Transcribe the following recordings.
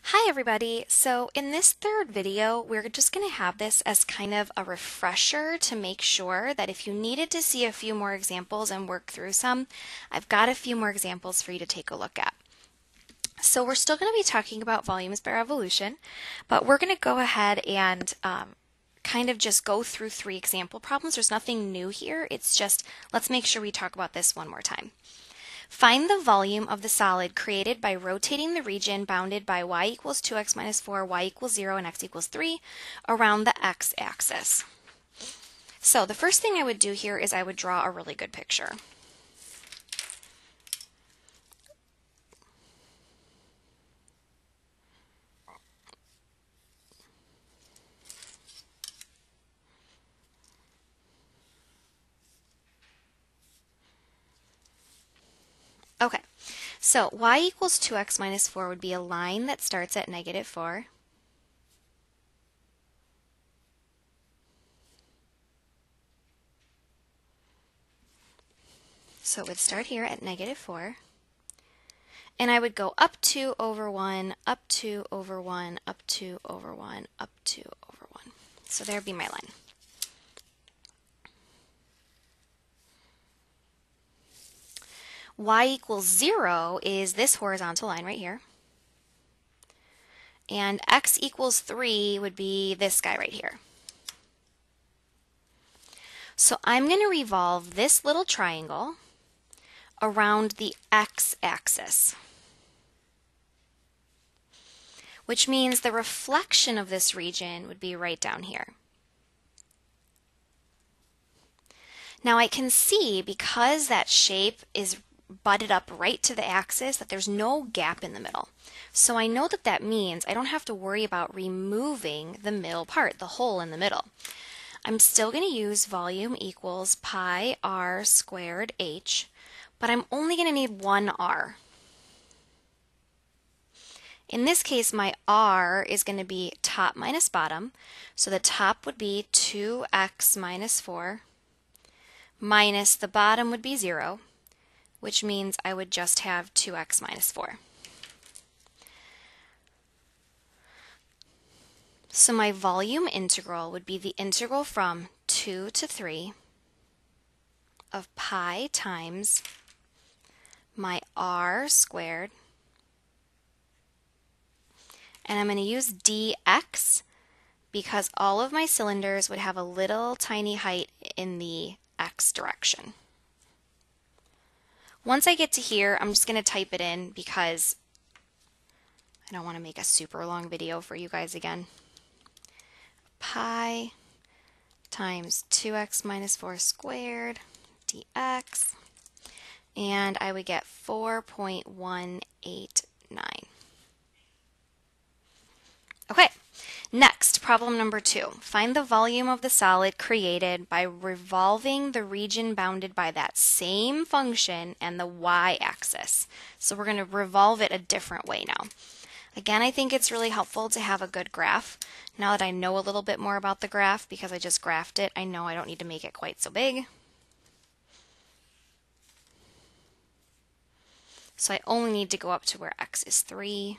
Hi everybody! So in this third video, we're just going to have this as kind of a refresher to make sure that if you needed to see a few more examples and work through some, I've got a few more examples for you to take a look at. So we're still going to be talking about volumes by revolution, but we're going to go ahead and kind of just go through 3 example problems. There's nothing new here. It's just, let's make sure we talk about this one more time. Find the volume of the solid created by rotating the region bounded by y equals 2x minus 4, y equals 0, and x equals 3 around the x-axis. So the first thing I would do here is I would draw a really good picture. Okay, so y equals 2x minus 4 would be a line that starts at negative 4. So it would start here at negative 4. And I would go up 2 over 1, up 2 over 1, up 2 over 1, up 2 over 1. So there would be my line. Y equals 0 is this horizontal line right here. And x equals 3 would be this guy right here. So I'm going to revolve this little triangle around the x-axis, which means the reflection of this region would be right down here. Now I can see, because that shape is butted up right to the axis, that there's no gap in the middle. So I know that that means I don't have to worry about removing the middle part, the hole in the middle. I'm still going to use volume equals pi r squared h, but I'm only going to need one r. In this case, my r is going to be top minus bottom, so the top would be 2x minus 4, minus the bottom would be 0, which means I would just have 2x minus 4. So my volume integral would be the integral from 2 to 3 of pi times my r squared, and I'm going to use dx because all of my cylinders would have a little tiny height in the x direction. Once I get to here, I'm just going to type it in because I don't want to make a super long video for you guys again. Pi times 2x minus 4 squared dx, and I would get 4.189. Okay, next, problem number 2. Find the volume of the solid created by revolving the region bounded by that same function and the y-axis. So we're going to revolve it a different way now. Again, I think it's really helpful to have a good graph. Now that I know a little bit more about the graph, because I just graphed it, I know I don't need to make it quite so big. So I only need to go up to where x is 3.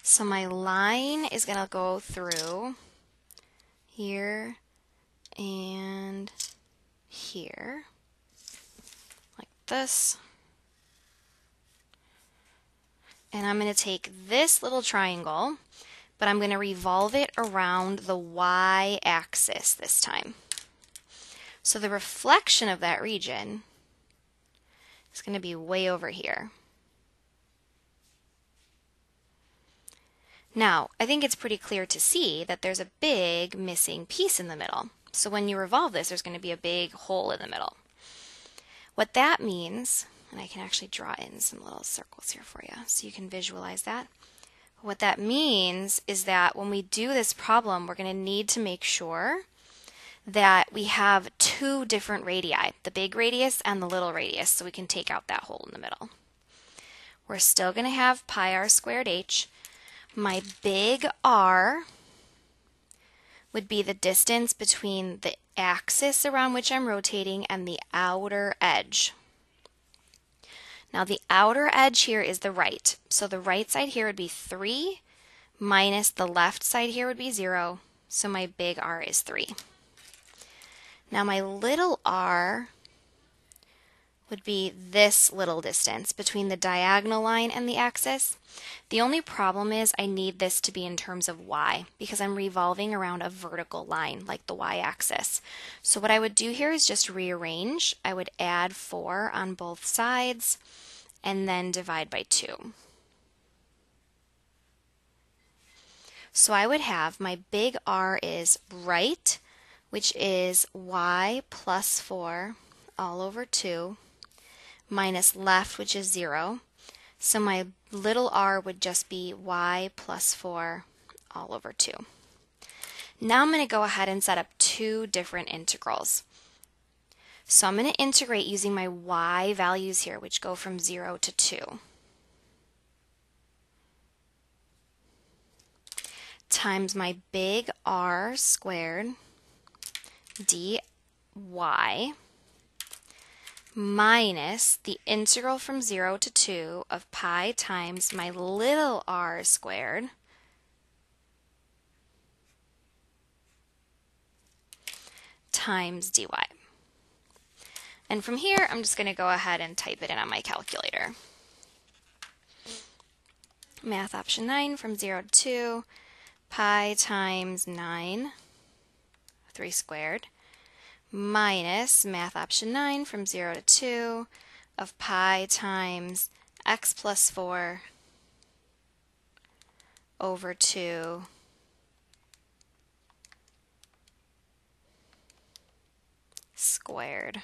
So my line is going to go through here and here, like this. And I'm going to take this little triangle, but I'm going to revolve it around the y-axis this time. So the reflection of that region is going to be way over here. Now, I think it's pretty clear to see that there's a big missing piece in the middle. So when you revolve this, there's going to be a big hole in the middle. What that means, and I can actually draw in some little circles here for you so you can visualize that. What that means is that when we do this problem, we're going to need to make sure that we have 2 different radii, the big radius and the little radius, so we can take out that hole in the middle. We're still going to have pi r squared h. My big R would be the distance between the axis around which I'm rotating and the outer edge. Now the outer edge here is the right. So the right side here would be 3 minus the left side here would be 0. So my big R is 3. Now my little r would be this little distance between the diagonal line and the axis. The only problem is I need this to be in terms of y because I'm revolving around a vertical line like the y-axis. So what I would do here is just rearrange. I would add 4 on both sides and then divide by 2. So I would have my big R is right, which is y plus 4 all over 2, minus left, which is 0. So my little r would just be y plus 4 all over 2. Now I'm going to go ahead and set up 2 different integrals. So I'm going to integrate using my y values here, which go from 0 to 2. Times my big R squared dy minus the integral from 0 to 2 of pi times my little r squared times dy. And from here, I'm just going to go ahead and type it in on my calculator. Math option 9 from 0 to 2, pi times 9, 3 squared, minus math option 9 from 0 to 2 of pi times x plus 4 over 2 squared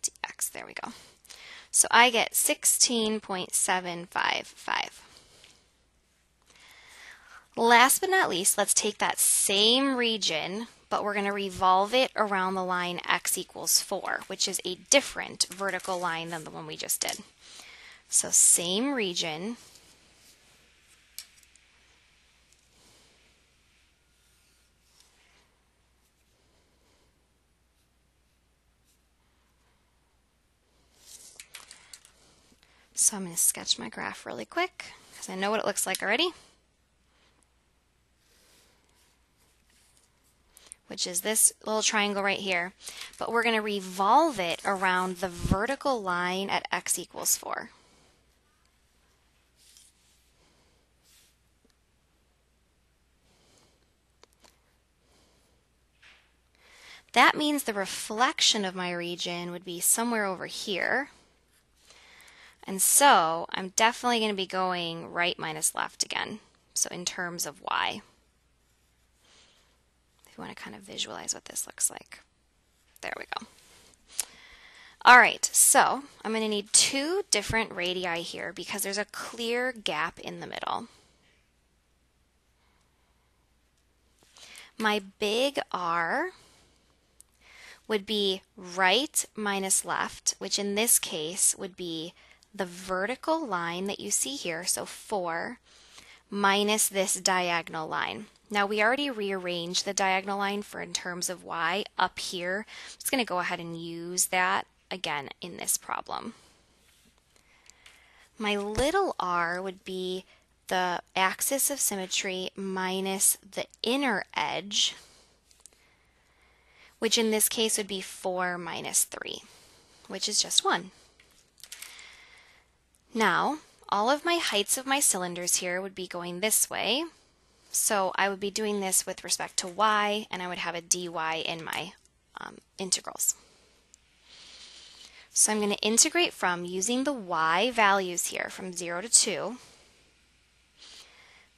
dx. There we go. So I get 16.755. Last but not least, let's take that same region, but we're going to revolve it around the line x equals 4, which is a different vertical line than the one we just did. So same region, so I'm going to sketch my graph really quick because I know what it looks like already, which is this little triangle right here, but we're going to revolve it around the vertical line at x equals 4. That means the reflection of my region would be somewhere over here. And so I'm definitely going to be going right minus left again, so in terms of y. If you want to kind of visualize what this looks like. There we go. All right, so I'm going to need 2 different radii here because there's a clear gap in the middle. My big R would be right minus left, which in this case would be the vertical line that you see here, so 4, minus this diagonal line. Now we already rearranged the diagonal line for in terms of y up here. I'm just going to go ahead and use that again in this problem. My little r would be the axis of symmetry minus the inner edge, which in this case would be 4 minus 3, which is just 1. Now, all of my heights of my cylinders here would be going this way. So I would be doing this with respect to y, and I would have a dy in my integrals. So I'm going to integrate from using the y values here from 0 to 2,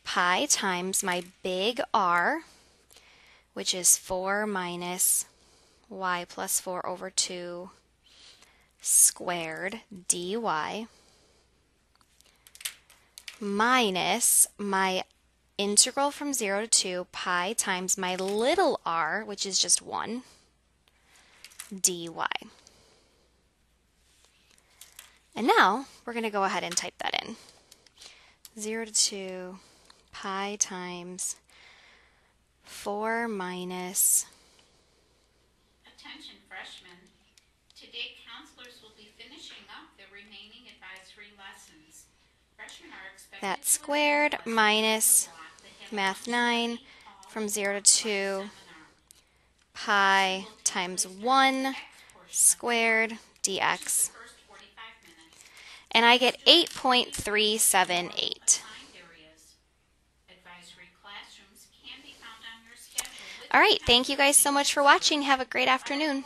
pi times my big R, which is 4 minus y plus 4 over 2 squared dy, minus my integral from 0 to 2 pi times my little r, which is just 1, dy. And now we're going to go ahead and type that in. 0 to 2 pi times 4 minus that squared minus Math 9 from 0 to 2 pi times 1 squared dx. And I get 8.378. All right, thank you guys so much for watching. Have a great afternoon.